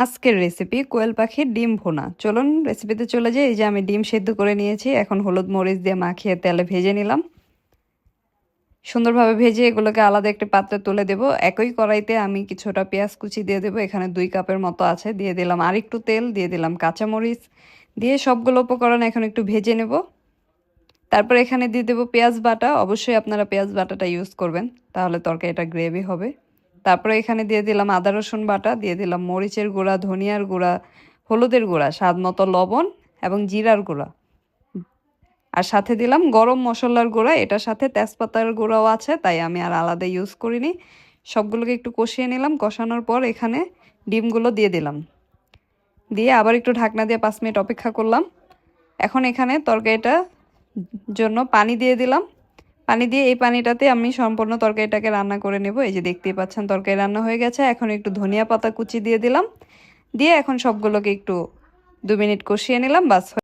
আজকের রেসিপি কোয়েল পাখির ডিম ভুনা। চলুন রেসিপিতে চলে যাই। এই যে আমি ডিম সেদ্ধ করে নিয়েছি, এখন হলুদ মরিচ দিয়ে মাখিয়ে তেলে ভেজে নিলাম। সুন্দরভাবে ভেজে এগুলোকে আলাদা একটি পাত্রে তুলে দেব। একই কড়াইতে আমি কিছুটা পেঁয়াজ কুচি দিয়ে দেবো, এখানে 2 কাপের মতো আছে। দিয়ে দিলাম আর একটু তেল, দিয়ে দিলাম কাঁচামরিচ, দিয়ে সবগুলো উপকরণ এখন একটু ভেজে নেব। তারপর এখানে দিয়ে দেবো পেঁয়াজ বাটা। অবশ্যই আপনারা পেঁয়াজ বাটাটা ইউজ করবেন, তাহলে তরকারিটা গ্রেভি হবে। তারপরে এখানে দিয়ে দিলাম আদা রসুন বাটা, দিয়ে দিলাম মরিচের গুঁড়া, ধনিয়ার গুঁড়া, হলুদের গুঁড়া, স্বাদ মতো লবণ এবং জিরার গুঁড়া। আর সাথে দিলাম গরম মশলার গুঁড়া, এটার সাথে তেজপাতার গুঁড়াও আছে, তাই আমি আর আলাদা ইউজ করিনি। সবগুলোকে একটু কষিয়ে নিলাম। কষানোর পর এখানে ডিমগুলো দিয়ে দিলাম, দিয়ে আবার একটু ঢাকনা দিয়ে 5 মিনিট অপেক্ষা করলাম। এখন এখানে তরকারিটা জন্য পানি দিয়ে দিলাম। পানি দিয়ে এই পানিটাতে আমি সম্পূর্ণ তরকারিটাকে রান্না করে নেব। এই যে দেখতেই পাচ্ছেন তরকারি রান্না হয়ে গেছে। এখন একটু ধনিয়া পাতা কুচি দিয়ে দিলাম, দিয়ে এখন সবগুলোকে একটু 2 মিনিট কষিয়ে নিলাম। বাস।